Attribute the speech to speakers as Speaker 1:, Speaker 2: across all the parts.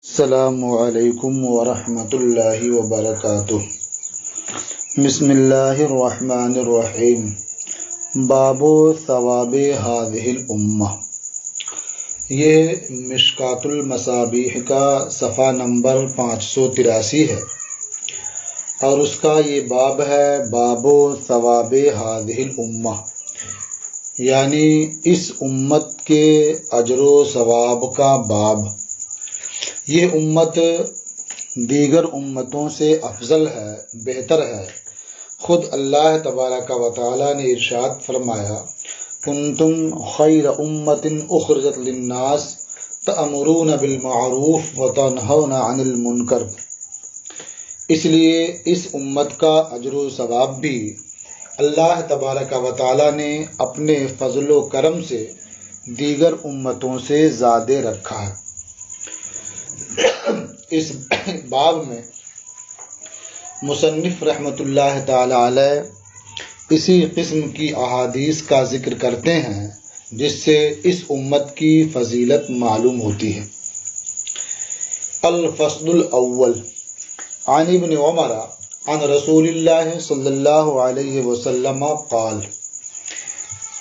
Speaker 1: السلام علیکم ورحمۃ اللہ وبرکاتہ۔ بسم اللہ الرحمن الرحیم۔ باب ثواب هذه الامہ، یہ مشکات المصابیح کا صفحہ نمبر 583 ہے اور اس کا یہ باب ہے، باب ثواب هذه الامہ، یعنی اس امت کے اجر و ثواب کا باب۔ یہ امت دیگر امتوں سے افضل ہے، بہتر ہے۔ خود اللہ تبارک و تعالی نے ارشاد فرمایا، کنتم خیر امت اخرجت للناس تأمرون بالمعروف وتنہون عن المنکر۔ اس لیے اس امت کا اجر و ثواب بھی اللہ تبارک و تعالی نے اپنے فضل و کرم سے دیگر امتوں سے زیادہ رکھا ہے۔ اس باب میں مصنف رحمۃ اللہ تعالی علیہ اسی قسم کی احادیث کا ذکر کرتے ہیں جس سے اس امت کی فضیلت معلوم ہوتی ہے۔ الفصل الاول، عن ابن عمر عن رسول اللہ صلی اللہ علیہ وسلم قال،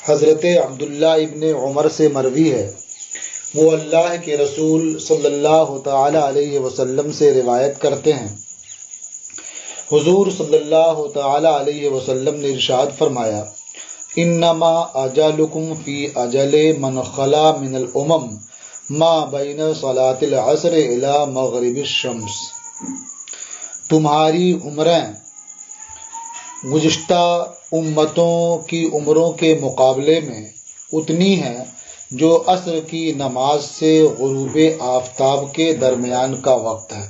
Speaker 1: حضرت عبداللہ ابن عمر سے مروی ہے، وہ اللہ کے رسول صلی اللہ تعالی علیہ وسلم سے روایت کرتے ہیں، حضور صلی اللہ تعالی علیہ وسلم نے ارشاد فرمایا، انما اجلکم فی اجل من خلا من الامم ما بین صلاۃ العصر الی مغرب الشمس۔ تمہاری عمریں گزشتہ امتوں کی عمروں کے مقابلے میں اتنی ہیں جو عصر کی نماز سے غروب آفتاب کے درمیان کا وقت ہے۔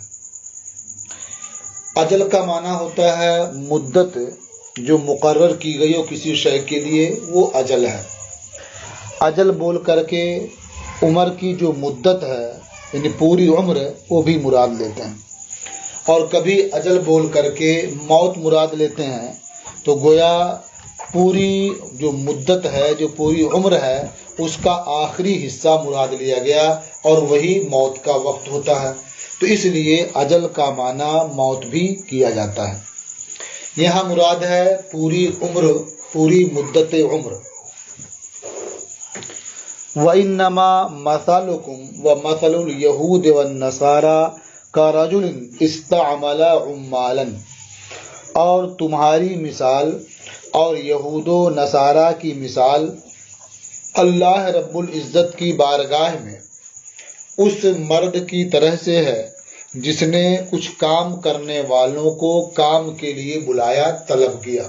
Speaker 1: اجل کا معنی ہوتا ہے مدت جو مقرر کی گئی ہو کسی شے کے لیے، وہ اجل ہے۔ اجل بول کر کے عمر کی جو مدت ہے یعنی پوری عمر، وہ بھی مراد لیتے ہیں، اور کبھی اجل بول کر کے موت مراد لیتے ہیں، تو گویا پوری جو مدت ہے، جو پوری عمر ہے، اس کا آخری حصہ مراد لیا گیا اور وہی موت کا وقت ہوتا ہے، تو اس لیے اجل کا معنی موت بھی کیا جاتا ہے۔ یہاں مراد ہے پوری عمر، پوری مدت عمر۔ وَإِنَّمَا مَثَلُكُمْ وَمَثَلُ الْيَهُودِ وَالنَّصَارَى كَرَجُلٍ اسْتَعْمَلَ عُمَّالًا، اور تمہاری مثال اور یہود و نصارہ کی مثال اللہ رب العزت کی بارگاہ میں اس مرد کی طرح سے ہے جس نے کچھ کام کرنے والوں کو کام کے لیے بلایا، طلب کیا۔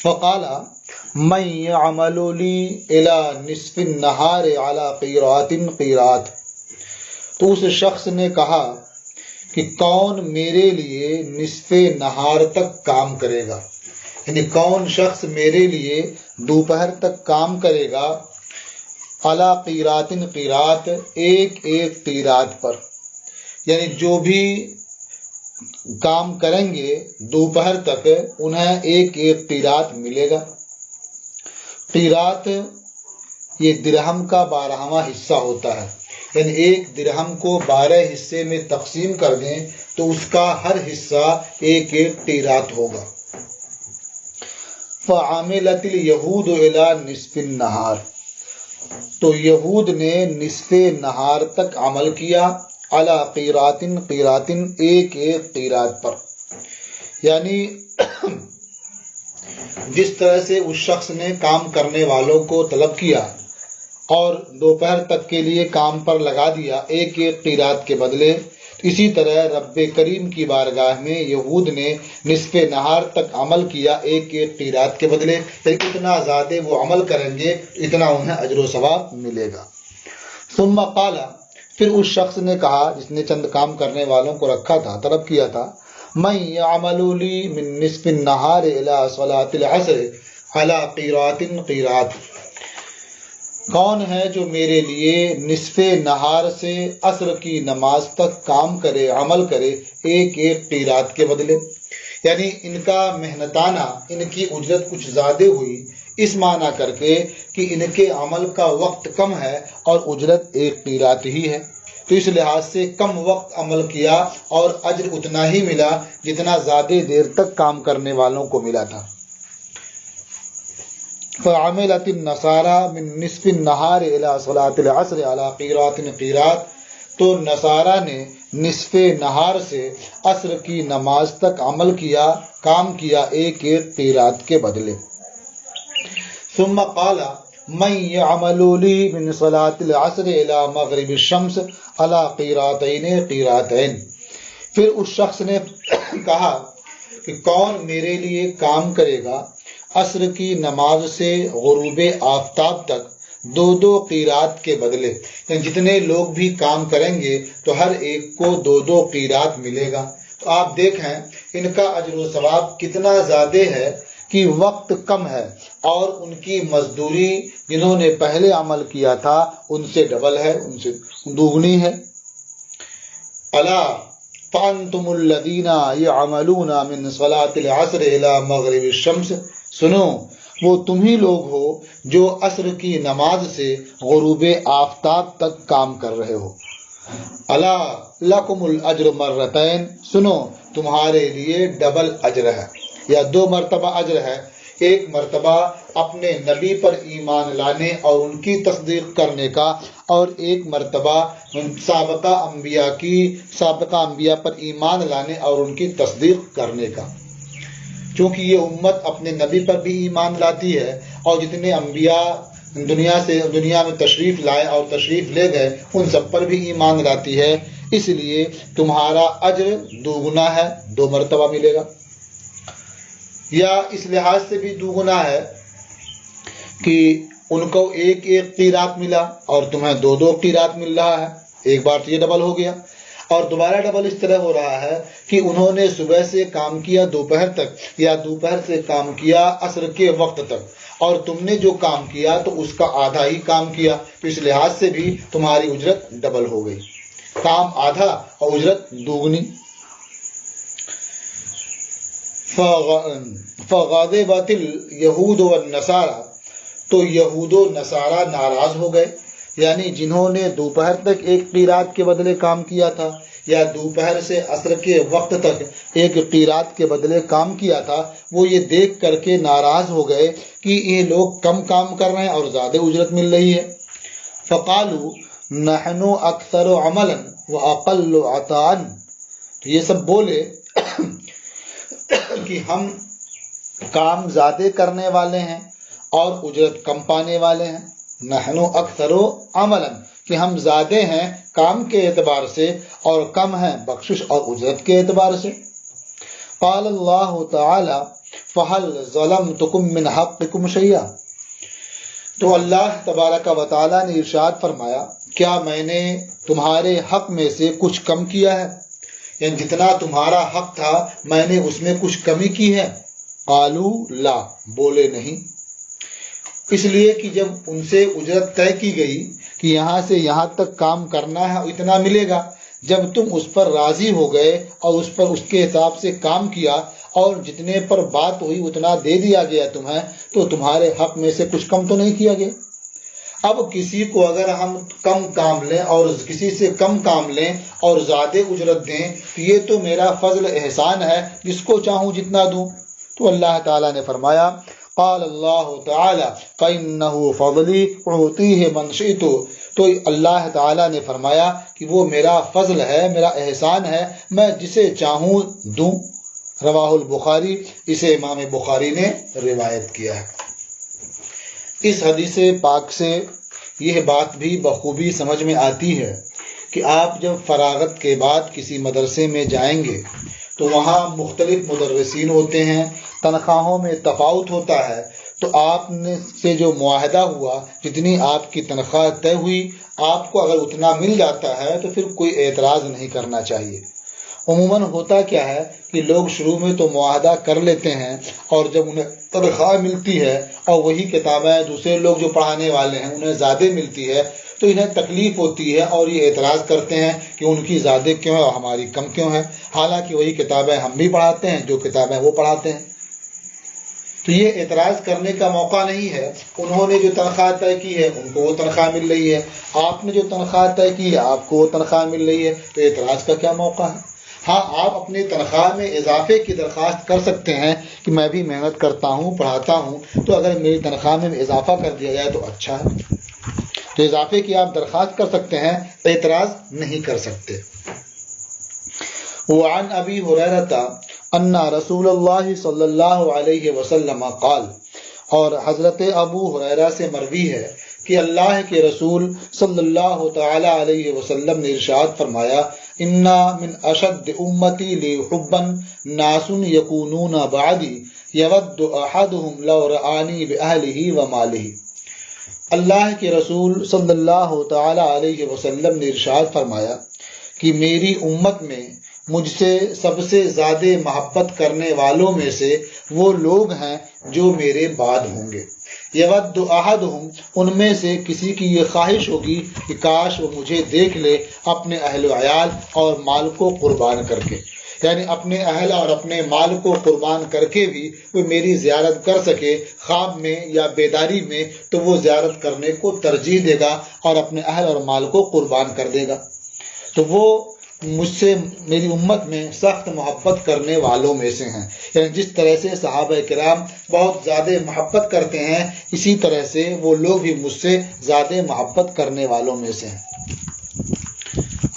Speaker 1: فقال من يعمل لي الى نصف النهار على قيرات قيرات، تو اس شخص نے کہا کہ کون میرے لیے نصف نہار تک کام کرے گا، یعنی کون شخص میرے لیے دوپہر تک کام کرے گا، علی قیرات قیرات، ایک ایک قیرات پر، یعنی جو بھی کام کریں گے دوپہر تک انہیں ایک ایک قیرات ملے گا۔ قیرات یہ درہم کا 12واں حصہ ہوتا ہے، یعنی ایک درہم کو 12 حصے میں تقسیم کر دیں تو اس کا ہر حصہ ایک ایک قیرات ہوگا۔ فعملت الیہود الی نصف النہار، تو یہود نے نصف نہار تک عمل کیا، علی قیرات قیرات، ایک ایک قیرات پر، یعنی جس طرح سے اس شخص نے کام کرنے والوں کو طلب کیا اور دوپہر تک کے لیے کام پر لگا دیا ایک ایک قیرات کے بدلے، اسی طرح رب کریم کی بارگاہ میں یہود نے نصف نہار تک عمل کیا ایک ایک قیرات کے بدلے، لیکن اتنا زیادہ وہ عمل کریں گے اتنا انہیں اجر و ثواب ملے گا۔ ثم قال، پھر اس شخص نے کہا جس نے چند کام کرنے والوں کو رکھا تھا، طلب کیا تھا، من يعمل لي من نصف النهار الى صلاة العصر على قيرات قيرات، کون ہے جو میرے لیے نصف نہار سے عصر کی نماز تک کام کرے، عمل کرے ایک ایک قیرات کے بدلے، یعنی ان کا محنتانہ، ان کی اجرت کچھ زیادہ ہوئی، اس معنی کر کے کہ ان کے عمل کا وقت کم ہے اور اجرت ایک قیرات ہی ہے۔ تو اس لحاظ سے کم وقت عمل کیا اور اجر اتنا ہی ملا جتنا زیادہ دیر تک کام کرنے والوں کو ملا تھا۔ فعملت النصارى من نصف النهار الى صلاة العصر على قيرات قيرات، تو نصارہ نے نصف نہار سے عصر کی نماز تک عمل کیا، کام کیا ایک ایک قیرات کے بدلے۔ ثم قال من يعمل لي من صلاة العصر الى مغرب الشمس على قيراتين قيراتين، پھر اس شخص نے کہا کہ کون میرے لیے کام کرے گا عصر کی نماز سے غروب آفتاب تک دو دو قیرات کے بدلے، یعنی جتنے لوگ بھی کام کریں گے تو ہر ایک کو دو دو قیرات ملے گا۔ تو آپ دیکھیں ان کا اجر و ثواب کتنا زیادہ ہے کہ وقت کم ہے اور ان کی مزدوری جنہوں نے پہلے عمل کیا تھا ان سے ڈبل ہے، ان سے دوگنی ہے۔ الا فانتم الذین یعملون من صلاة العصر الى مغرب الشمس، سنو وہ تم ہی لوگ ہو جو عصر کی نماز سے غروب آفتاب تک کام کر رہے ہو۔ الا لکم الاجر مرتین، سنو تمہارے لیے ڈبل اجر ہے یا دو مرتبہ اجر ہے، ایک مرتبہ اپنے نبی پر ایمان لانے اور ان کی تصدیق کرنے کا، اور ایک مرتبہ سابقہ انبیاء پر ایمان لانے اور ان کی تصدیق کرنے کا۔ چونکہ یہ امت اپنے نبی پر بھی ایمان لاتی ہے اور جتنے انبیاء دنیا میں تشریف لائے اور تشریف لے گئے ان سب پر بھی ایمان لاتی ہے، اس لیے تمہارا اجر دوگنا ہے، دو مرتبہ ملے گا۔ یا اس لحاظ سے بھی دوگنا ہے کہ ان کو ایک ایک قیرات ملا اور تمہیں دو دو قیرات مل رہا ہے، ایک بار تو یہ ڈبل ہو گیا، اور دوبارہ ڈبل اس طرح ہو رہا ہے کہ انہوں نے صبح سے کام کیا دوپہر تک یا دوپہر سے کام کیا عصر کے وقت تک، اور تم نے جو کام کیا تو اس کا آدھا ہی کام کیا، تو اس لحاظ سے بھی تمہاری اجرت ڈبل ہو گئی، کام آدھا اور اجرت دوگنی۔ فغضبت الیہود والنصارى، تو یہود و نصارہ ناراض ہو گئے، یعنی جنہوں نے دوپہر تک ایک قیرات کے بدلے کام کیا تھا یا دوپہر سے عصر کے وقت تک ایک قیرات کے بدلے کام کیا تھا، وہ یہ دیکھ کر کے ناراض ہو گئے کہ یہ لوگ کم کام کر رہے ہیں اور زیادہ اجرت مل رہی ہے۔ فقالوا نحن اکثر عملا واقل عطاء، تو یہ سب بولے کہ ہم کام زیادہ کرنے والے ہیں اور اجرت کم پانے والے ہیں۔ نحن اکثر عملا، کہ ہم زیادہ ہیں کام کے اعتبار سے اور کم ہیں بخشش اور اجرت کے اعتبار سے۔ قال اللہ تعالی فہل ظلمتکم من حقکم شیئا، تو اللہ تبارک و تعالی نے ارشاد فرمایا کیا میں نے تمہارے حق میں سے کچھ کم کیا ہے، یعنی جتنا تمہارا حق تھا میں نے اس میں کچھ کمی کی ہے؟ قالوا لا، بولے نہیں، اس لیے کہ جب ان سے اجرت طے کی گئی کہ یہاں سے یہاں تک کام کرنا ہے اتنا ملے گا، جب تم اس پر راضی ہو گئے اور اس پر اس کے حساب سے کام کیا اور جتنے پر بات ہوئی اتنا دے دیا گیا تمہیں، تو تمہارے حق میں سے کچھ کم تو نہیں کیا گیا۔ اب کسی کو اگر ہم کم کام لیں اور کسی سے کم کام لیں اور زیادہ اجرت دیں تو یہ تو میرا فضل احسان ہے، جس کو چاہوں جتنا دوں۔ تو اللہ تعالیٰ نے فرمایا قال اللہ تعالی فإنہ فضلی اعطیہ من شئت، تو اللہ تعالیٰ نے فرمایا کہ وہ میرا فضل ہے، میرا احسان ہے، میں جسے چاہوں دوں۔ رواہ البخاری، اسے امام بخاری نے روایت کیا ہے۔ اس حدیث پاک سے یہ بات بھی بخوبی سمجھ میں آتی ہے کہ آپ جب فراغت کے بعد کسی مدرسے میں جائیں گے تو وہاں مختلف مدرسین ہوتے ہیں، تنخواہوں میں تفاوت ہوتا ہے، تو آپ نے سے جو معاہدہ ہوا، جتنی آپ کی تنخواہ طے ہوئی، آپ کو اگر اتنا مل جاتا ہے تو پھر کوئی اعتراض نہیں کرنا چاہیے۔ عموماً ہوتا کیا ہے کہ لوگ شروع میں تو معاہدہ کر لیتے ہیں اور جب انہیں تنخواہ ملتی ہے اور وہی کتابیں دوسرے لوگ جو پڑھانے والے ہیں انہیں زیادہ ملتی ہے تو انہیں تکلیف ہوتی ہے اور یہ اعتراض کرتے ہیں کہ ان کی زیادہ کیوں ہے اور ہماری کم کیوں ہے، حالانکہ وہی کتابیں ہم بھی پڑھاتے ہیں جو کتابیں وہ پڑھاتے ہیں۔ تو یہ اعتراض کرنے کا موقع نہیں ہے. انہوں نے جو تنخواہ طے کی ہے ان کو وہ تنخواہ مل رہی ہے، آپ نے جو تنخواہ طے کی ہے آپ کو وہ تنخواہ مل رہی ہے، تو اعتراض کا کیا موقع ہے؟ ہاں، آپ اپنی تنخواہ میں اضافے کی درخواست کر سکتے ہیں کہ میں بھی محنت کرتا ہوں، پڑھاتا ہوں، تو اگر میری تنخواہ میں اضافہ کر دیا جائے تو اچھا ہے. تو اضافے کی آپ درخواست کر سکتے ہیں، اعتراض نہیں کر سکتے. وعن ابی ہریرہ ان رسول اللہ صلی اللہ علیہ وسلم قال، اور حضرت ابو ہریرہ سے مروی ہے کہ اللہ کے رسول صلی اللہ تعالی علیہ وسلم نے ارشاد فرمایا، انا من اشد امتی لی حبا ناس یکونون بعدی یود احدهم لو رآنی باہلہ ومالہ. اللہ کے رسول صلی اللہ تعالی علیہ وسلم نے ارشاد فرمایا کہ میری امت میں مجھ سے سب سے زیادہ محبت کرنے والوں میں سے وہ لوگ ہیں جو میرے بعد ہوں گے. یود احدہم، ان میں سے کسی کی یہ خواہش ہوگی کہ کاش وہ مجھے دیکھ لے اپنے اہل و عیال اور مال کو قربان کر کے، یعنی اپنے اہل اور اپنے مال کو قربان کر کے بھی وہ میری زیارت کر سکے خواب میں یا بیداری میں، تو وہ زیارت کرنے کو ترجیح دے گا اور اپنے اہل اور مال کو قربان کر دے گا. تو وہ مجھ سے میری امت میں سخت محبت کرنے والوں میں سے ہیں. یعنی جس طرح سے صحابہ کرام بہت زیادہ محبت کرتے ہیں، اسی طرح سے وہ لوگ بھی مجھ سے زیادہ محبت کرنے والوں میں سے ہیں.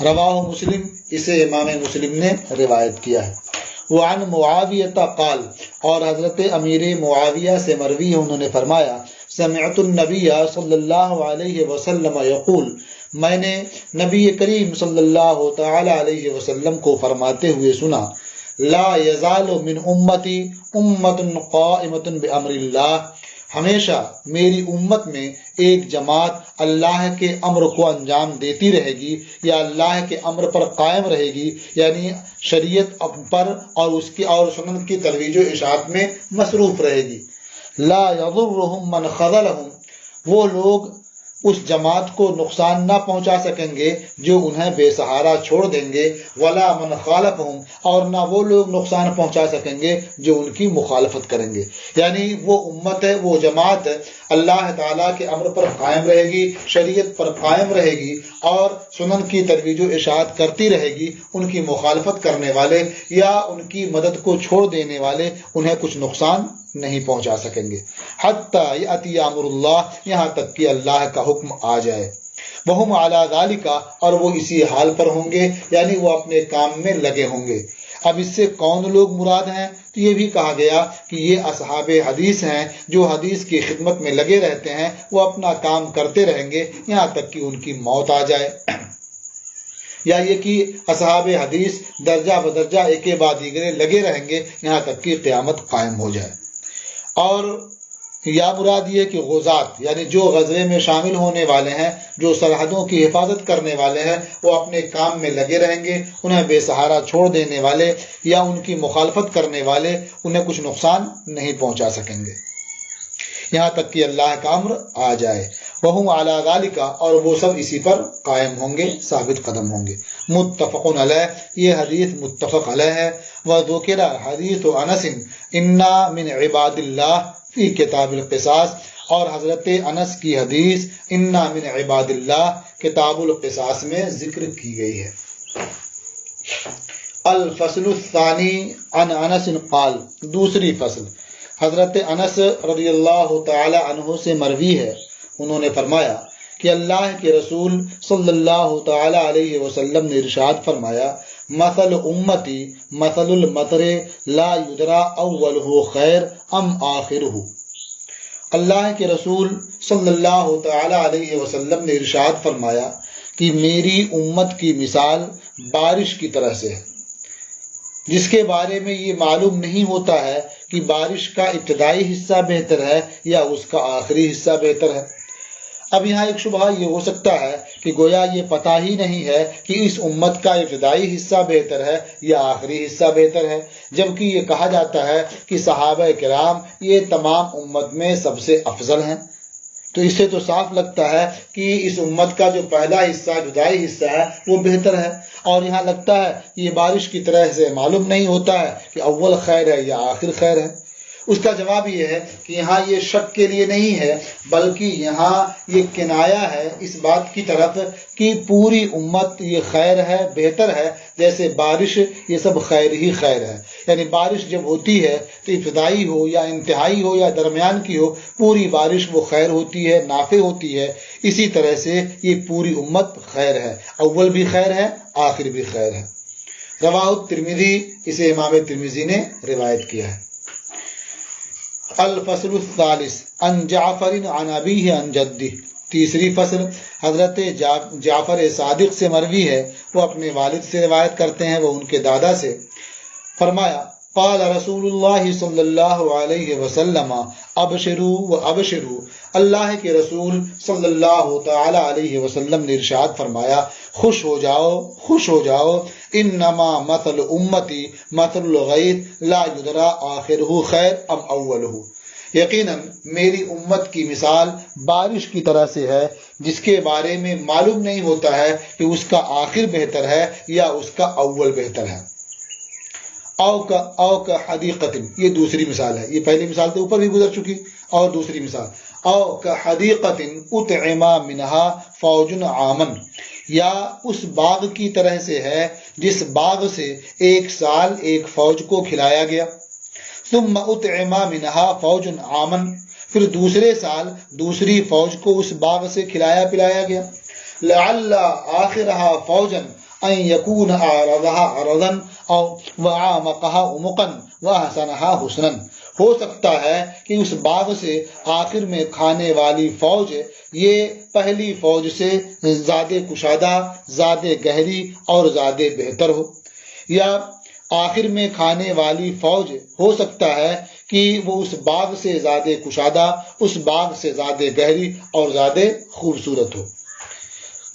Speaker 1: رواہ مسلم، اسے امام مسلم نے روایت کیا ہے. وعن معاویہ قال، اور حضرت امیر معاویہ سے مروی ہے، انہوں نے فرمایا، سمعت النبی صلی اللہ علیہ وسلم یقول، میں نے نبی کریم صلی اللہ تعالی علیہ وسلم کو فرماتے ہوئے سنا، لا یزال من امتی امت قائمۃ بامر اللہ، ہمیشہ میری امت میں ایک جماعت اللہ کے امر کو انجام دیتی رہے گی یا اللہ کے امر پر قائم رہے گی، یعنی شریعت پر اور اس کی اور سنن کی ترویج و اشاعت میں مصروف رہے گی. لا یضرهم من خذلهم، وہ لوگ اس جماعت کو نقصان نہ پہنچا سکیں گے جو انہیں بے سہارا چھوڑ دیں گے، ولا من خالفهم، اور نہ وہ لوگ نقصان پہنچا سکیں گے جو ان کی مخالفت کریں گے. یعنی وہ امت ہے، وہ جماعت اللہ تعالیٰ کے امر پر قائم رہے گی، شریعت پر قائم رہے گی اور سنن کی ترویج و اشاعت کرتی رہے گی. ان کی مخالفت کرنے والے یا ان کی مدد کو چھوڑ دینے والے انہیں کچھ نقصان نہیں پہنچا سکیں گے. حتیٰ یأتی امر اللہ، یہاں تک کہ اللہ کا حکم آ جائے. وہم علی ذالک، اور وہ اسی حال پر ہوں گے، یعنی وہ اپنے کام میں لگے ہوں گے. اب اس سے کون لوگ مراد ہیں؟ تو یہ بھی کہا گیا کہ یہ اصحاب حدیث ہیں جو حدیث کی خدمت میں لگے رہتے ہیں، وہ اپنا کام کرتے رہیں گے یہاں تک کہ ان کی موت آ جائے. یا یہ کہ اصحاب حدیث درجہ بدرجہ ایک کے بعد دیگرے لگے رہیں گے یہاں تک کہ قیامت قائم ہو جائے. اور یا مراد یہ کہ غزات، یعنی جو غزوے میں شامل ہونے والے ہیں، جو سرحدوں کی حفاظت کرنے والے ہیں، وہ اپنے کام میں لگے رہیں گے. انہیں بے سہارا چھوڑ دینے والے یا ان کی مخالفت کرنے والے انہیں کچھ نقصان نہیں پہنچا سکیں گے یہاں تک کہ اللہ کا امر آ جائے. وہم علی ذالک، اور وہ سب اسی پر قائم ہوں گے، ثابت قدم ہوں گے. متفق علیہ، یہ حدیث متفق علیہ ہے. وذکر حدیث انس انا من عباد اللہ فی کتاب القصاص، اور حضرت انس کی حدیث انا من عباد اللہ کتاب القصاص میں ذکر کی گئی ہے. الفصل الثانی عن انس قال، دوسری فصل حضرت انس رضی اللہ تعالی عنہ سے مروی ہے، انہوں نے فرمایا کہ اللہ کے رسول صلی اللہ تعالی علیہ وسلم نے ارشاد فرمایا، مثل امتی مثل المطر لا یدرا اولہ خیر ام آخرہ. اللہ کے رسول صلی اللہ تعالی علیہ وسلم نے ارشاد فرمایا کہ میری امت کی مثال بارش کی طرح سے ہے، جس کے بارے میں یہ معلوم نہیں ہوتا ہے کہ بارش کا ابتدائی حصہ بہتر ہے یا اس کا آخری حصہ بہتر ہے. اب یہاں ایک شبہ یہ ہو سکتا ہے کہ گویا یہ پتہ ہی نہیں ہے کہ اس امت کا ابتدائی حصہ بہتر ہے یا آخری حصہ بہتر ہے، جبکہ یہ کہا جاتا ہے کہ صحابہ کرام یہ تمام امت میں سب سے افضل ہیں. تو اس سے تو صاف لگتا ہے کہ اس امت کا جو پہلا حصہ ابتدائی حصہ ہے وہ بہتر ہے. اور یہاں لگتا ہے یہ بارش کی طرح سے معلوم نہیں ہوتا ہے کہ اول خیر ہے یا آخر خیر ہے. اس کا جواب یہ ہے کہ یہاں یہ شک کے لیے نہیں ہے، بلکہ یہاں یہ کنایا ہے اس بات کی طرف کہ پوری امت یہ خیر ہے، بہتر ہے، جیسے بارش یہ سب خیر ہی خیر ہے۔ یعنی بارش جب ہوتی ہے تو ابتدائی ہو یا انتہائی ہو یا درمیان کی ہو، پوری بارش وہ خیر ہوتی ہے، نافع ہوتی ہے۔ اسی طرح سے یہ پوری امت خیر ہے، اول بھی خیر ہے، آخر بھی خیر ہے۔ رواہ الترمذی، اسے امام ترمذی نے روایت کیا ہے۔ الفصل الثالث عن جعفر عن ابیہ عن جدہ، تیسری فصل حضرت جعفر صادق سے مروی ہے، وہ اپنے والد سے روایت کرتے ہیں، وہ ان کے دادا سے۔ فرمایا قال رسول اللہ صلی اللہ علیہ وسلم ابشروا و ابشروا، اللہ کے رسول صلی اللہ تعالی علیہ وسلم نے ارشاد فرمایا خوش ہو جاؤ، خوش ہو جاؤ، انما مثل امتی مثل الغیث لا یدری آخرہ خیر ام اولہ، یقیناً میری امت کی مثال بارش کی طرح سے ہے جس کے بارے میں معلوم نہیں ہوتا ہے کہ اس کا آخر بہتر ہے یا اس کا اول بہتر ہے۔ او کا حدیقت، یہ دوسری مثال ہے، یہ پہلی مثال تو اوپر بھی گزر چکی، اور دوسری مثال او کا حدیقت اطعم منہا فوج عامن، یا اس باغ کی طرح سے ہے جس باغ سے ایک سال ایک فوج کو کھلایا گیا، ثم اطعم منہا فوج عامن، پھر دوسرے سال دوسری فوج کو اس باغ سے کھلایا پلایا گیا، لعل آخرہا فوجا ان یکون اعرضہا عرضا او وعامقہا عمقا واحسنہا حسنا، ہو سکتا ہے کہ اس باغ سے آخر میں کھانے والی فوج یہ پہلی فوج سے زیادہ کشادہ، زیادہ گہری اور زیادہ بہتر ہو، یا آخر میں کھانے والی فوج ہو سکتا ہے کہ وہ اس باغ سے زیادہ کشادہ، اس باغ سے زیادہ گہری اور زیادہ خوبصورت ہو۔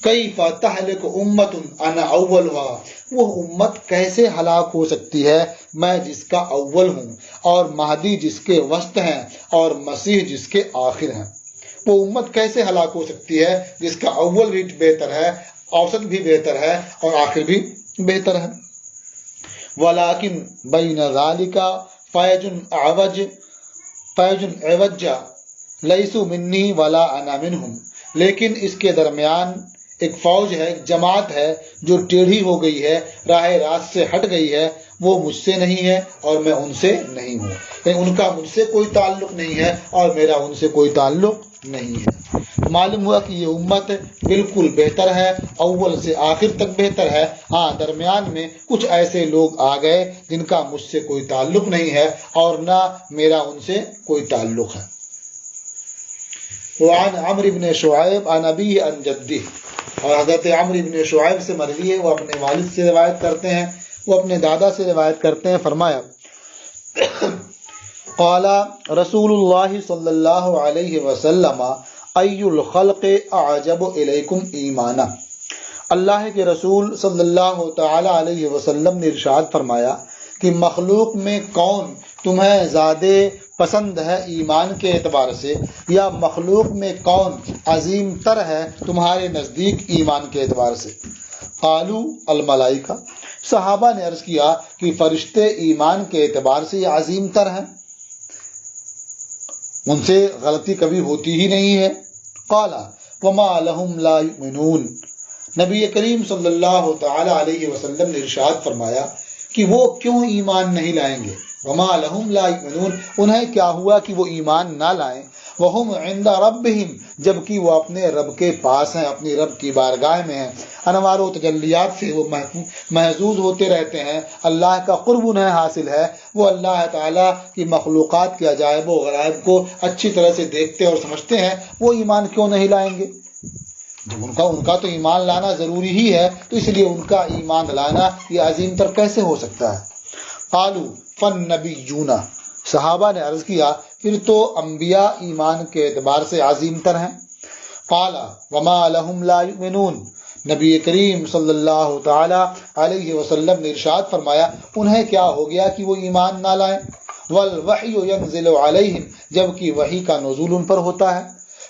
Speaker 1: کیف تہلک امت انا اولھا، وہ امت کیسے ہلاک ہو سکتی ہے میں جس کا اول ہوں، اور مہدی جس کے وسط ہیں اور مسیح جس کے آخر ہیں۔ وہ امت کیسے ہلاک ہو سکتی ہے جس کا اول بھی بہتر ہے، اوسط بھی بہتر ہے اور آخر بھی بہتر ہے۔ ولیکن بین ذالک فیج عوج لیسوا منی ولا انا منہم، لیکن اس کے درمیان ایک فوج ہے، ایک جماعت ہے جو ٹیڑھی ہو گئی ہے، راہ راست سے ہٹ گئی ہے، وہ مجھ سے نہیں ہے اور میں ان سے نہیں ہوں، یعنی ان کا مجھ سے کوئی تعلق نہیں ہے اور میرا ان سے کوئی تعلق نہیں ہے۔ معلوم ہوا کہ یہ امت بالکل بہتر ہے، اول سے آخر تک بہتر ہے، ہاں درمیان میں کچھ ایسے لوگ آ گئے جن کا مجھ سے کوئی تعلق نہیں ہے اور نہ میرا ان سے کوئی تعلق ہے۔ وعن عمرو بن شعیب عن ابیہ عن جدہ، اور حضرت عمرو بن شعیب سے مروی ہے، وہ اپنے والد سے روایت کرتے ہیں، وہ اپنے دادا سے روایت کرتے ہیں۔ فرمایا قال رسول اللہ صلی اللہ علیہ وسلم ای الخلق اعجب الیکم ایمانا، اللہ کے رسول صلی اللہ تعالی علیہ وسلم نے ارشاد فرمایا کہ مخلوق میں کون تمہیں زیادہ پسند ہے ایمان کے اعتبار سے، یا مخلوق میں کون عظیم تر ہے تمہارے نزدیک ایمان کے اعتبار سے؟ قالوا الملائکہ، صحابہ نے عرض کیا کہ فرشتے ایمان کے اعتبار سے یہ عظیم تر ہیں، ان سے غلطی کبھی ہوتی ہی نہیں ہے۔ قال وما لهم لا یؤمنون، نبی کریم صلی اللہ تعالی علیہ وسلم نے ارشاد فرمایا کہ وہ کیوں ایمان نہیں لائیں گے؟ وما لهم لا یؤمنون، انہیں کیا ہوا کہ وہ ایمان نہ لائیں؟ وہم عند ربہم، جبکہ وہ اپنے رب کے پاس ہیں، اپنی رب کی بارگاہ میں ہیں، انوار و تجلیات سے وہ محظوظ ہوتے رہتے ہیں، اللہ کا قرب انہیں حاصل ہے، وہ اللہ تعالیٰ کی مخلوقات کے عجائب و غرائب کو اچھی طرح سے دیکھتے اور سمجھتے ہیں، وہ ایمان کیوں نہیں لائیں گے؟ جب ان کا تو ایمان لانا ضروری ہی ہے، تو اس لیے ان کا ایمان لانا یہ عظیم تر کیسے ہو سکتا ہے؟ قالوا فالنبیون، صحابہ نے عرض کیا پھر تو انبیاء ایمان کے اعتبار سے عظیم تر ہیں۔ قال وما لهم لا یؤمنون، نبی کریم صلی اللہ تعالی علیہ وسلم نے ارشاد فرمایا انہیں کیا ہو گیا کہ وہ ایمان نہ لائیں؟ والوحی ینزل علیہم، جبکہ وحی کا نزول ان پر ہوتا ہے،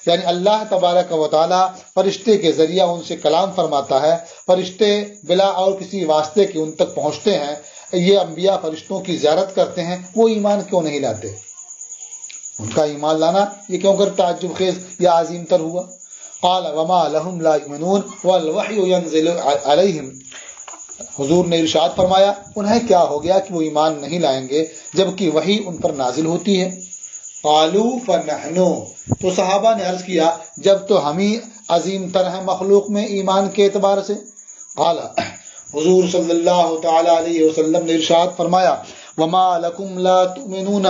Speaker 1: یعنی اللہ تبارک و تعالی فرشتے کے ذریعہ ان سے کلام فرماتا ہے، فرشتے بلا اور کسی واسطے کے ان تک پہنچتے ہیں، یہ انبیاء فرشتوں کی زیارت کرتے ہیں، وہ ایمان کیوں نہیں لاتے؟ ان کا ایمان لانا یہ کیوں کر تعجب خیز یا عظیم تر ہوا؟ قال وما لهم لا يؤمنون والوحي ينزل عليهم، حضور نے ارشاد فرمایا انہیں کیا ہو گیا کہ وہ ایمان نہیں لائیں گے جبکہ وحی ان پر نازل ہوتی ہے۔ قالوا فنحن، تو صحابہ نے عرض کیا جب تو ہم ہی عظیم تر ہیں مخلوق میں ایمان کے اعتبار سے۔ قال، حضور صلی اللہ تعالی علیہ وسلم نے ارشاد فرمایا وما لکم لا تؤمنون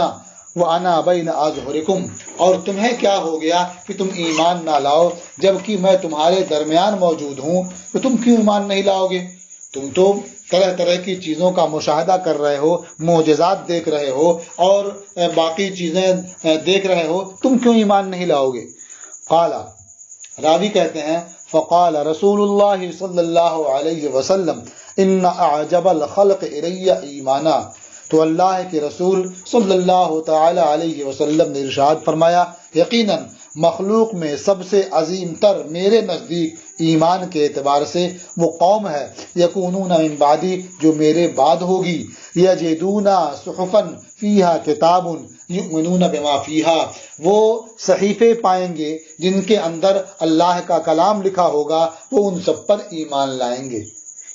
Speaker 1: وانا بین اظہرکم، اور تمہیں کیا ہو گیا کہ تم ایمان نہ لاؤ جبکہ میں تمہارے درمیان موجود ہوں، تو تم کیوں ایمان نہیں لاؤ گے؟ تم تو طرح طرح کی چیزوں کا مشاہدہ کر رہے ہو، معجزات دیکھ رہے ہو اور باقی چیزیں دیکھ رہے ہو، تم کیوں ایمان نہیں لاؤ گے؟ قال، راوی کہتے ہیں فقال رسول اللہ صلی اللہ علیہ وسلم ان اعجب الخلق الی ایمانا، تو اللہ کے رسول صلی اللہ تعالی علیہ وسلم نے ارشاد فرمایا یقیناً مخلوق میں سب سے عظیم تر میرے نزدیک ایمان کے اعتبار سے وہ قوم ہے یکونون من بعدی، جو میرے بعد ہوگی، یجدون صحفا فیہا کتاب یؤمنون بما فیہا، وہ صحیفے پائیں گے جن کے اندر اللہ کا کلام لکھا ہوگا، وہ ان سب پر ایمان لائیں گے۔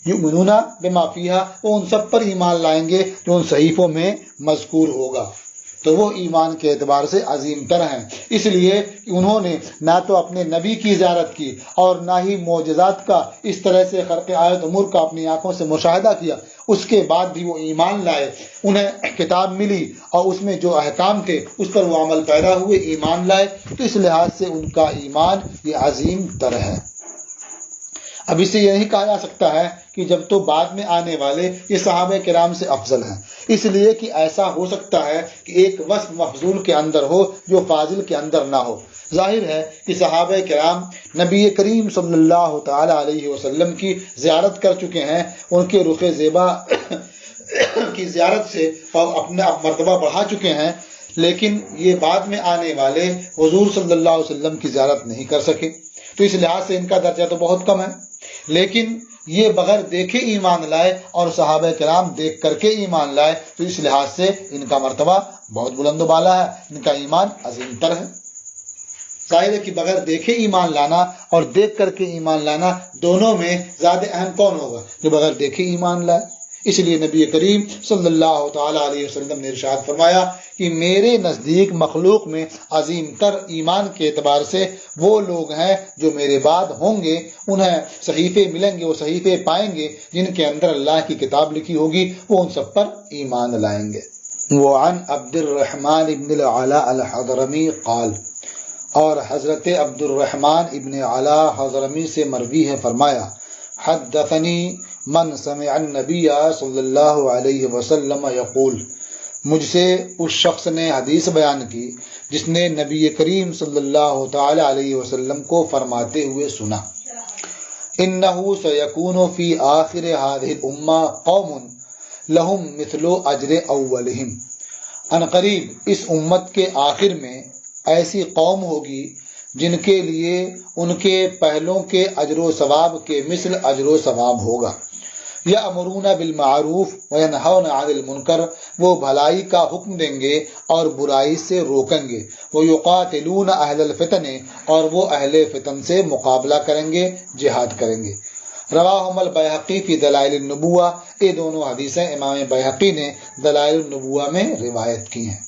Speaker 1: یؤمنون بما فیہا، وہ ان سب پر ایمان لائیں گے جو ان صحیفوں میں مذکور ہوگا، تو وہ ایمان کے اعتبار سے عظیم تر ہیں، اس لیے کہ انہوں نے نہ تو اپنے نبی کی زیارت کی اور نہ ہی معجزات کا اس طرح سے خرق آیت امور کا اپنی آنکھوں سے مشاہدہ کیا، اس کے بعد بھی وہ ایمان لائے، انہیں کتاب ملی اور اس میں جو احکام تھے اس پر وہ عمل پیرا ہوئے، ایمان لائے، تو اس لحاظ سے ان کا ایمان یہ عظیم تر ہے۔ اب اسے یہی کہا جا سکتا ہے کہ جب تو بعد میں آنے والے یہ صحابہ کرام سے افضل ہیں، اس لیے کہ ایسا ہو سکتا ہے کہ ایک وصف مفضول کے اندر ہو جو فاضل کے اندر نہ ہو۔ ظاہر ہے کہ صحابہ کرام نبی کریم صلی اللہ تعالی علیہ وسلم کی زیارت کر چکے ہیں، ان کے رخ زیبا کی زیارت سے اور اپنا مرتبہ بڑھا چکے ہیں، لیکن یہ بعد میں آنے والے حضور صلی اللہ علیہ وسلم کی زیارت نہیں کر سکے، تو اس لحاظ سے ان کا درجہ تو بہت کم ہے، لیکن یہ بغیر دیکھے ایمان لائے اور صحابہ کرام دیکھ کر کے ایمان لائے، تو اس لحاظ سے ان کا مرتبہ بہت بلند و بالا ہے، ان کا ایمان عظیم تر ہے۔ ظاہر ہے کہ بغیر دیکھے ایمان لانا اور دیکھ کر کے ایمان لانا دونوں میں زیادہ اہم کون ہوگا؟ جو بغیر دیکھے ایمان لائے۔ اس لیے نبی کریم صلی اللہ تعالی علیہ وسلم نے ارشاد فرمایا کہ میرے نزدیک مخلوق میں عظیم تر ایمان کے اعتبار سے وہ لوگ ہیں جو میرے بعد ہوں گے، انہیں صحیفے ملیں گے، وہ صحیفے پائیں گے جن کے اندر اللہ کی کتاب لکھی ہوگی، وہ ان سب پر ایمان لائیں گے۔ وعن عبد الرحمن ابن العلاء الحضرمی قال، اور حضرت عبد الرحمن ابن علاء حضرمی سے مروی ہے، فرمایا حدثنی من سمع النبی صلی اللہ علیہ وسلم یقول، مجھ سے اس شخص نے حدیث بیان کی جس نے نبی کریم صلی اللہ تعالی علیہ وسلم کو فرماتے ہوئے سنا، انہ سیکون فی آخر هذه الامہ قوم لہم مثل اجر اولہم، ان قریب اس امت کے آخر میں ایسی قوم ہوگی جن کے لیے ان کے پہلوں کے اجر و ثواب کے مثل اجر و ثواب ہوگا، یأمرون بالمعروف وینہون عن المنکر، وہ بھلائی کا حکم دیں گے اور برائی سے روکیں گے، ویقاتلون اہل الفتن، اور وہ اہل فتن سے مقابلہ کریں گے، جہاد کریں گے۔ رواہم البیہقی فی دلائل النبوہ، یہ دونوں حدیثیں امام بیہقی نے دلائل النبوہ میں روایت کی ہیں۔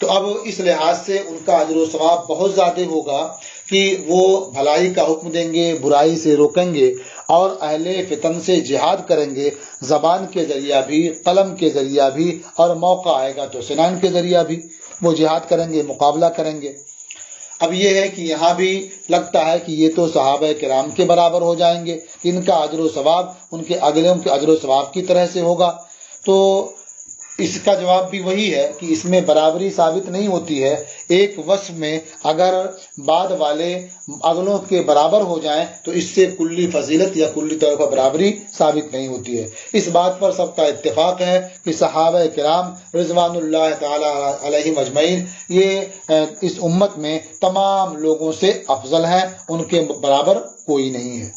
Speaker 1: تو اب اس لحاظ سے ان کا اجر و ثواب بہت زیادہ ہوگا کہ وہ بھلائی کا حکم دیں گے، برائی سے روکیں گے اور اہل فتن سے جہاد کریں گے، زبان کے ذریعہ بھی، قلم کے ذریعہ بھی، اور موقع آئے گا تو سنان کے ذریعہ بھی وہ جہاد کریں گے، مقابلہ کریں گے۔ اب یہ ہے کہ یہاں بھی لگتا ہے کہ یہ تو صحابہ کرام کے برابر ہو جائیں گے، ان کا اجر و ثواب ان کے اگلوں کے اجر و ثواب کی طرح سے ہوگا، تو اس کا جواب بھی وہی ہے کہ اس میں برابری ثابت نہیں ہوتی ہے۔ ایک وصف میں اگر بعد والے اگلوں کے برابر ہو جائیں تو اس سے کلی فضیلت یا کلی طور پر برابری ثابت نہیں ہوتی ہے۔ اس بات پر سب کا اتفاق ہے کہ صحابہ کرام رضوان اللہ تعالی علیہم اجمعین یہ اس امت میں تمام لوگوں سے افضل ہیں، ان کے برابر کوئی نہیں ہے۔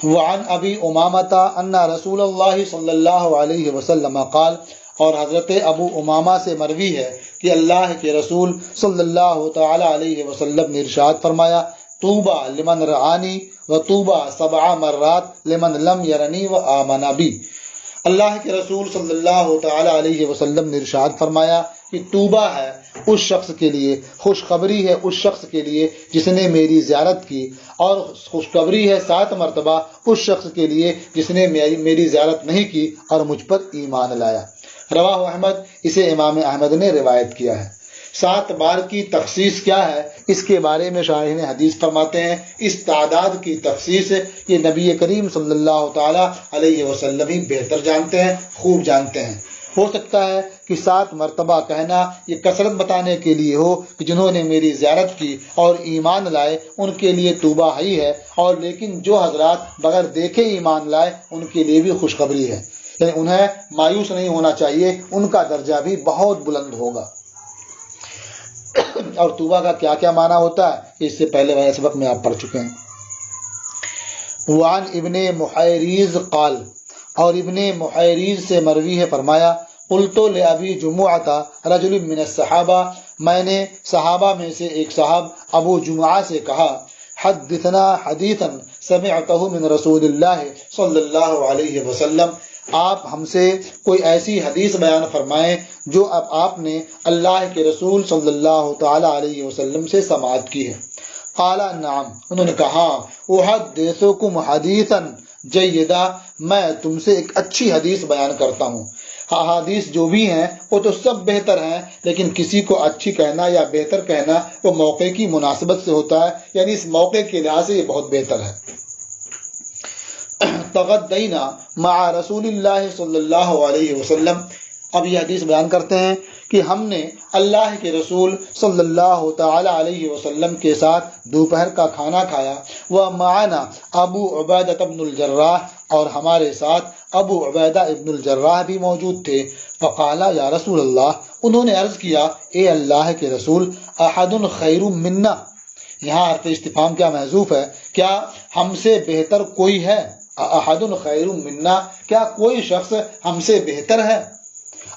Speaker 1: وعن ابی امامۃ ان رسول اللہ صلی اللہ علیہ وسلم قال، اور حضرت ابو امامہ سے مروی ہے کہ اللہ کے رسول صلی اللہ تعالی علیہ وسلم نے ارشاد فرمایا طوبى لمن رعانی و طوبى 7 مرات لمن لم یرنی و آمن بی۔ اللہ کے رسول صلی اللہ تعالی علیہ وسلم نے ارشاد فرمایا کہ توبہ ہے اس شخص کے لیے، خوشخبری ہے اس شخص کے لیے جس نے میری زیارت کی، اور خوشخبری ہے 7 مرتبہ اس شخص کے لیے جس نے میری زیارت نہیں کی اور مجھ پر ایمان لایا۔ رواہ احمد، اسے امام احمد نے روایت کیا ہے۔ 7 بار کی تخصیص کیا ہے اس کے بارے میں شارحین حدیث فرماتے ہیں اس تعداد کی تخصیص یہ نبی کریم صلی اللہ تعالی علیہ وسلم ہی بہتر جانتے ہیں، خوب جانتے ہیں۔ ہو سکتا ہے کہ 7 مرتبہ کہنا یہ کثرت بتانے کے لیے ہو کہ جنہوں نے میری زیارت کی اور ایمان لائے ان کے لیے توبہ ہی ہے، اور لیکن جو حضرات بغیر دیکھے ایمان لائے ان کے لیے بھی خوشخبری ہے، یعنی انہیں مایوس نہیں ہونا چاہیے، ان کا درجہ بھی بہت بلند ہوگا۔ اور توبہ کا کیا کیا معنی ہوتا ہے اس سے پہلے والے سبق میں آپ پڑھ چکے ہیں۔ وعن ابن محیریز قال، اور ابن محیریز سے مروی ہے فرمایا قلت لأبی جمعہ رجل من الصحابہ، میں نے صحابہ میں سے ایک صاحب ابو جمعہ سے کہا حدثنا حدیثا سمعتہ من رسول اللہ صلی اللہ علیہ وسلم، آپ ہم سے کوئی ایسی حدیث بیان فرمائیں جو اب آپ نے اللہ کے رسول صلی اللہ تعالی علیہ وسلم سے سماعت کی ہے۔ قال نعم، انہوں نے کہا احدثکم حدیثا جیدہ، میں تم سے ایک اچھی حدیث بیان کرتا ہوں۔ حدیث جو بھی ہیں وہ تو سب بہتر ہیں، لیکن کسی کو اچھی کہنا یا بہتر کہنا وہ موقع کی مناسبت سے ہوتا ہے، یعنی اس موقع کے لحاظ سے یہ بہت بہتر ہے۔ تغدینا مع رسول اللہ صلی اللہ علیہ وسلم، اب یہ حدیث بیان کرتے ہیں کہ ہم نے اللہ کے رسول صلی اللہ تعالی علیہ وسلم کے ساتھ دوپہر کا کھانا کھایا، ومعنا ابو عبیدہ بن الجراح، اور ہمارے ساتھ ابو عبیدہ ابن الجراح بھی موجود تھے۔ فقال یا رسول اللہ، انہوں نے عرض کیا اے اللہ کے رسول، احد خیر منا، یہاں حرف استفہام کیا محذوف ہے، کیا ہم سے بہتر کوئی ہے؟ احد خیر منا، کیا کوئی شخص ہم سے بہتر ہے؟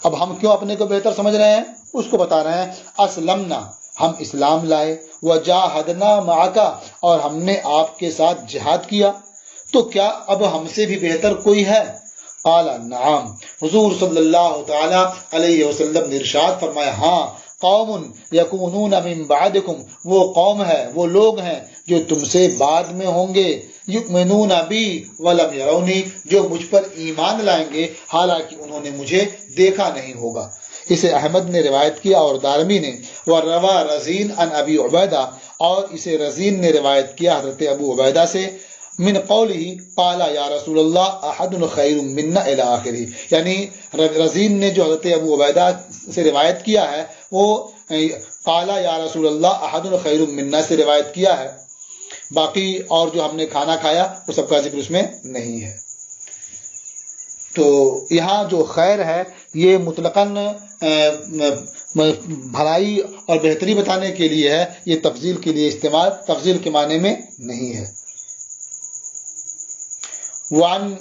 Speaker 1: اب ہم کیوں اپنے کو بہتر سمجھ رہے ہیں اس کو بتا رہے ہیں۔ اسلمنا، ہم اسلام لائے، وجاہدنا معکا، اور ہم نے آپ کے ساتھ جہاد کیا، تو کیا اب ہم سے بھی بہتر کوئی ہے؟ قال نعم، حضور صلی اللہ تعالی علیہ وسلم نے ارشاد فرمایا ہاں، قوم یکونون من بعدکم، وہ قوم ہے، وہ لوگ ہیں جو تم سے بعد میں ہوں گے، یؤمنون بی ولم یرونی، جو مجھ پر ایمان لائیں گے حالانکہ انہوں نے مجھے دیکھا نہیں ہوگا۔ اسے احمد نے روایت کیا اور دارمی نے، وروا رزین عن ابی عبیدہ، اور اسے رزین نے روایت کیا حضرت ابو عبیدہ سے، من قولہ قال یا رسول اللہ احد خیر منا الی آخرہ، یعنی رزین نے جو حضرت ابو عبیدہ سے روایت کیا ہے وہ قال یا رسول اللہ احد خیر منا سے روایت کیا ہے، باقی اور جو ہم نے کھانا کھایا وہ سب کا ذکر اس میں نہیں ہے۔ تو یہاں جو خیر ہے یہ مطلقاً بھلائی اور بہتری بتانے کے لیے ہے، یہ تفضیل کے لیے استعمال، تفضیل کے معنی میں نہیں ہے۔ وعن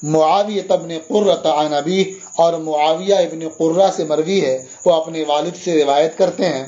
Speaker 1: معاویہ ابن قرۃ عن ابیہ، اور معاویہ ابن قرہ سے مروی ہے، وہ اپنے والد سے روایت کرتے ہیں،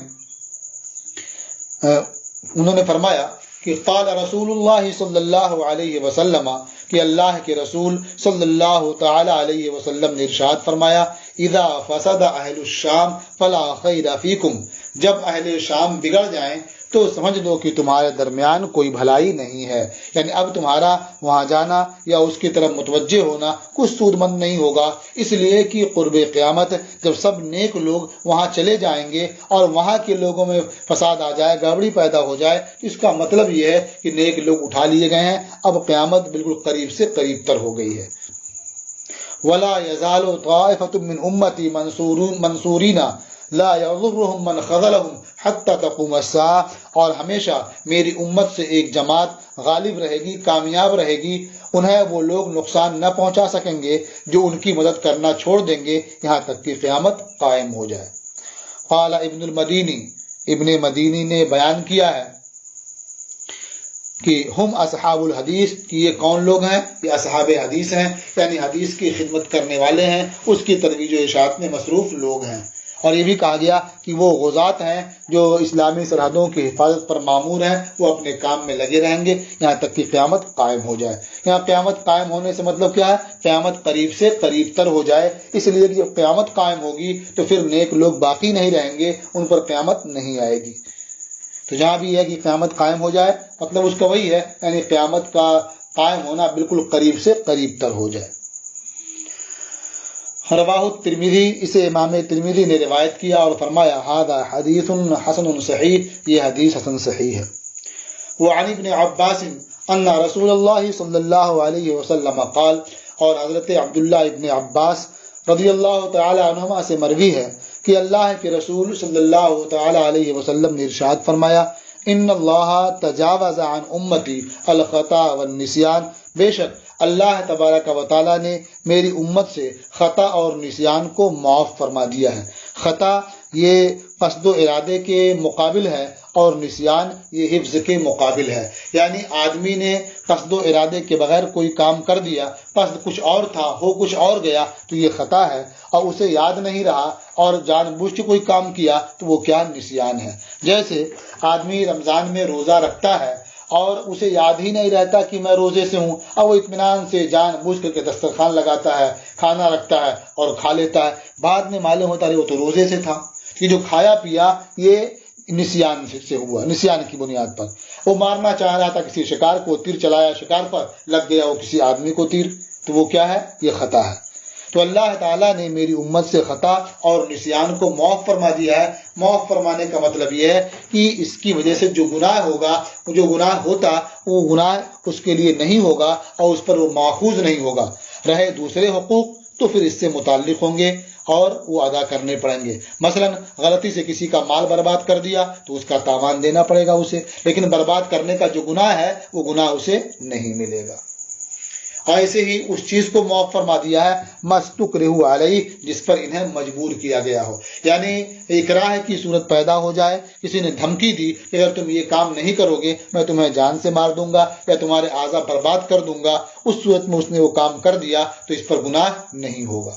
Speaker 1: انہوں نے فرمایا کہ قال رسول اللہ صلی اللہ علیہ وسلم، کہ اللہ کے رسول صلی اللہ تعالی علیہ وسلم نے ارشاد فرمایا اذا فسد اہل الشام فلا خیر فیکم، جب اہل شام بگڑ جائیں تو سمجھ لو کہ تمہارے درمیان کوئی بھلائی نہیں ہے، یعنی اب تمہارا وہاں جانا یا اس کی طرف متوجہ ہونا کچھ سود مند نہیں ہوگا، اس لیے کہ قرب قیامت جب سب نیک لوگ وہاں چلے جائیں گے اور وہاں کے لوگوں میں فساد آ جائے، گڑبڑی پیدا ہو جائے، اس کا مطلب یہ ہے کہ نیک لوگ اٹھا لیے گئے ہیں، اب قیامت بالکل قریب سے قریب تر ہو گئی ہے۔ ولا يزال طائفة من امتی منصورین لا یضرهم من خذلهم حتی تقوم الساعة، اور ہمیشہ میری امت سے ایک جماعت غالب رہے گی، کامیاب رہے گی، انہیں وہ لوگ نقصان نہ پہنچا سکیں گے جو ان کی مدد کرنا چھوڑ دیں گے یہاں تک کہ قیامت قائم ہو جائے۔ قال ابن المدینی، ابن مدینی نے بیان کیا ہے کہ ہم اصحاب الحدیث، کہ یہ کون لوگ ہیں؟ یہ اصحاب حدیث ہیں، یعنی حدیث کی خدمت کرنے والے ہیں، اس کی ترویج و اشاعت میں مصروف لوگ ہیں۔ اور یہ بھی کہا گیا کہ وہ غزات ہیں جو اسلامی سرحدوں کی حفاظت پر مامور ہیں، وہ اپنے کام میں لگے رہیں گے یہاں تک کہ قیامت قائم ہو جائے۔ یہاں قیامت قائم ہونے سے مطلب کیا ہے؟ قیامت قریب سے قریب تر ہو جائے، اس لیے کہ جب قیامت قائم ہوگی تو پھر نیک لوگ باقی نہیں رہیں گے، ان پر قیامت نہیں آئے گی۔ تو جہاں بھی ہے کہ قیامت قائم ہو جائے، مطلب اس کا وہی ہے، یعنی قیامت کا قائم ہونا بالکل قریب سے قریب تر ہو جائے۔ رواہ الترمذی، اسے امام ترمذی نے روایت کیا اور فرمایا ھذا حدیث حسن صحیح، یہ حدیث حسن صحیح ہے۔ وعن ابن عباس ان رسول اللہ صلی اللہ علیہ وسلم قال، اور حضرت عبداللہ ابن عباس رضی اللہ تعالی عنہما سے مروی ہے کہ اللہ کے رسول صلی اللہ تعالی علیہ وسلم نے ارشاد فرمایا ان اللہ تجاوز عن امتی الخطا والنسیان، بے شک اللہ تبارک و تعالیٰ نے میری امت سے خطا اور نسیان کو معاف فرما دیا ہے۔ خطا یہ قصد و ارادے کے مقابل ہے اور نسیان یہ حفظ کے مقابل ہے، یعنی آدمی نے قصد و ارادے کے بغیر کوئی کام کر دیا، قصد کچھ اور تھا، ہو کچھ اور گیا تو یہ خطا ہے، اور اسے یاد نہیں رہا اور جان بوجھ کے کوئی کام کیا تو وہ کیا؟ نسیان ہے۔ جیسے آدمی رمضان میں روزہ رکھتا ہے اور اسے یاد ہی نہیں رہتا کہ میں روزے سے ہوں، اور وہ اطمینان سے جان بوجھ کر کے دسترخوان لگاتا ہے، کھانا رکھتا ہے اور کھا لیتا ہے، بعد میں معلوم ہوتا ہے وہ تو روزے سے تھا، کہ جو کھایا پیا یہ نسیان سے ہوا، نسیان کی بنیاد پر۔ وہ مارنا چاہ رہا تھا کسی شکار کو، تیر چلایا شکار پر، لگ گیا وہ کسی آدمی کو تیر، تو وہ کیا ہے؟ یہ خطا ہے۔ تو اللہ تعالیٰ نے میری امت سے خطا اور نسیان کو معاف فرما دیا ہے۔ معاف فرمانے کا مطلب یہ ہے کہ اس کی وجہ سے جو گناہ ہوگا، جو گناہ ہوتا وہ گناہ اس کے لیے نہیں ہوگا اور اس پر وہ ماخوذ نہیں ہوگا۔ رہے دوسرے حقوق تو پھر اس سے متعلق ہوں گے اور وہ ادا کرنے پڑیں گے۔ مثلا غلطی سے کسی کا مال برباد کر دیا تو اس کا تاوان دینا پڑے گا اسے، لیکن برباد کرنے کا جو گناہ ہے وہ گناہ اسے نہیں ملے گا۔ ایسے ہی اس چیز کو معاف فرما دیا ہے مستکرہ علیہ، جس پر انہیں مجبور کیا گیا ہو، یعنی اکراہ کی صورت پیدا ہو جائے، کسی نے دھمکی دی کہ اگر تم یہ کام نہیں کرو گے میں تمہیں جان سے مار دوں گا یا تمہارے اعضاء برباد کر دوں گا، اس صورت میں اس نے وہ کام کر دیا تو اس پر گناہ نہیں ہوگا۔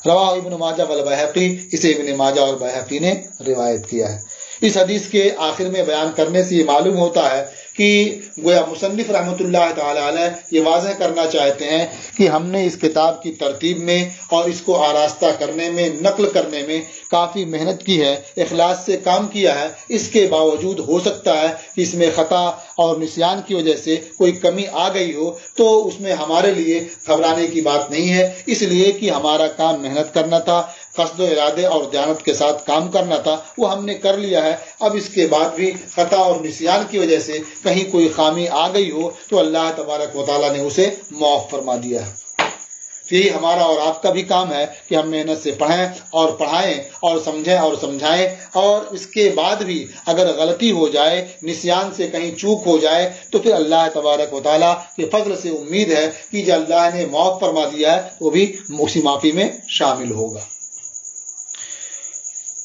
Speaker 1: رواہ ابن ماجہ والبیہقی، اسے ابن ماجہ اور بیہقی نے روایت کیا ہے۔ اس حدیث کے آخر میں بیان کرنے سے یہ معلوم ہوتا ہے کہ گویا مصنف رحمۃ اللہ تعالی علیہ یہ واضح کرنا چاہتے ہیں کہ ہم نے اس کتاب کی ترتیب میں اور اس کو آراستہ کرنے میں، نقل کرنے میں کافی محنت کی ہے، اخلاص سے کام کیا ہے۔ اس کے باوجود ہو سکتا ہے کہ اس میں خطا اور نسیان کی وجہ سے کوئی کمی آ گئی ہو، تو اس میں ہمارے لیے گھبرانے کی بات نہیں ہے، اس لیے کہ ہمارا کام محنت کرنا تھا، قصد و ارادے اور دیانت کے ساتھ کام کرنا تھا، وہ ہم نے کر لیا ہے۔ اب اس کے بعد بھی خطا اور نسیان کی وجہ سے کہیں کوئی خامی آ گئی ہو تو اللہ تبارک و تعالیٰ نے اسے معاف فرما دیا ہے۔ یہی ہمارا اور آپ کا بھی کام ہے کہ ہم محنت سے پڑھیں اور پڑھائیں اور سمجھیں اور سمجھائیں، اور اس کے بعد بھی اگر غلطی ہو جائے، نسیان سے کہیں چوک ہو جائے تو پھر اللہ تبارک و تعالیٰ کے فضل سے امید ہے کہ جو اللہ نے معاف فرما دیا ہے وہ بھی اسی معافی میں شامل ہوگا۔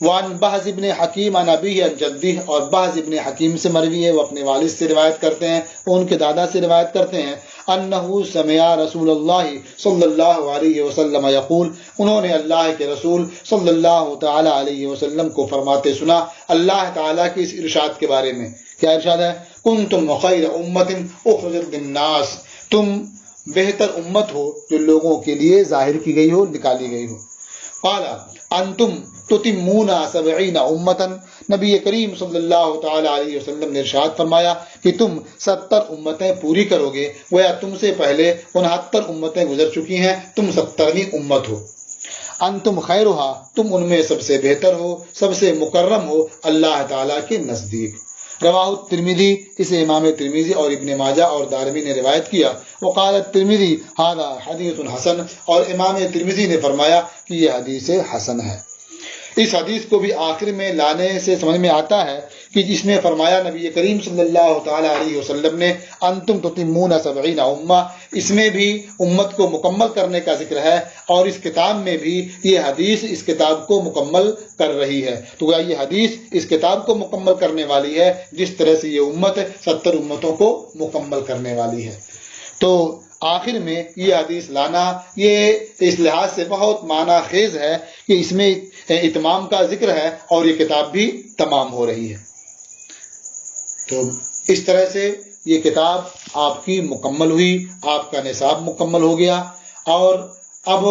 Speaker 1: وعن بحز ابن حکیم عن ابیہ عن جدہ، اور بحز ابن حکیم سے مروی ہے، وہ اپنے والد سے روایت کرتے ہیں، وہ ان کے دادا سے روایت کرتے ہیں، انہ سمع رسول اللہ صلی اللہ علیہ وسلم یقول، انہوں نے اللہ کے رسول صلی اللہ تعالی علیہ وسلم کو فرماتے سنا اللہ تعالیٰ کے اس ارشاد کے بارے میں۔ کیا ارشاد ہے؟ کنتم خیر امت اخرجت للناس، تم بہتر امت ہو جو لوگوں کے لیے ظاہر کی گئی ہو، نکالی گئی ہو۔ قال انتم تتمون 70 امتا، نبی کریم صلی اللہ تعالی علیہ وسلم نے ارشاد فرمایا کہ تم 70 امتیں پوری کرو گے، گویا تم سے پہلے 69 امتیں گزر چکی ہیں، تم 70ویں امت ہو۔ انتم خیرہا، تم ان میں سب سے بہتر ہو، سب سے مکرم ہو اللہ تعالیٰ کے نزدیک۔ رواہ الترمذی، اسے امام ترمذی اور ابن ماجہ اور دارمی نے روایت کیا۔ وقال الترمذی ھذا حدیث حسن، اور امام ترمذی نے فرمایا کہ یہ حدیث حسن ہے۔ اس حدیث کو بھی آخر میں لانے سے سمجھ میں آتا ہے کہ جس میں فرمایا نبی کریم صلی اللہ تعالی علیہ وسلم نے انتم تتمون 70 امہ، اس میں بھی امت کو مکمل کرنے کا ذکر ہے، اور اس کتاب میں بھی یہ حدیث اس کتاب کو مکمل کر رہی ہے۔ تو یہ حدیث اس کتاب کو مکمل کرنے والی ہے جس طرح سے یہ امت 70 امتوں کو مکمل کرنے والی ہے۔ تو آخر میں یہ حدیث لانا یہ اس لحاظ سے بہت معنی خیز ہے کہ اس میں اتمام کا ذکر ہے اور یہ کتاب بھی تمام ہو رہی ہے۔ تو اس طرح سے یہ کتاب آپ کی مکمل ہوئی، آپ کا نصاب مکمل ہو گیا، اور اب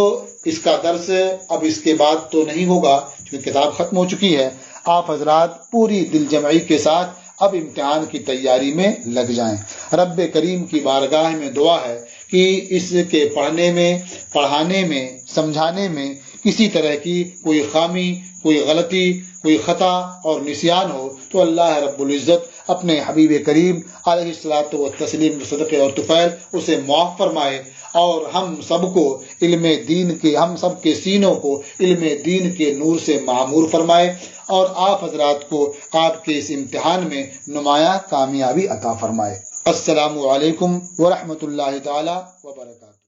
Speaker 1: اس کا درس اب اس کے بعد تو نہیں ہوگا کیونکہ کتاب ختم ہو چکی ہے۔ آپ حضرات پوری دل جمعی کے ساتھ اب امتحان کی تیاری میں لگ جائیں۔ رب کریم کی بارگاہ میں دعا ہے کہ اس کے پڑھنے میں، پڑھانے میں، سمجھانے میں کسی طرح کی کوئی خامی، کوئی غلطی، کوئی خطا اور نسیان ہو تو اللہ رب العزت اپنے حبیب کریم علیہ الصلاۃ والتسلیم صدقے اور طفیل اسے معاف فرمائے، اور ہم سب کو علم دین کے، ہم سب کے سینوں کو علم دین کے نور سے معمور فرمائے، اور آپ حضرات کو آپ کے اس امتحان میں نمایاں کامیابی عطا فرمائے۔ السلام علیکم ورحمۃ اللہ تعالی وبرکاتہ۔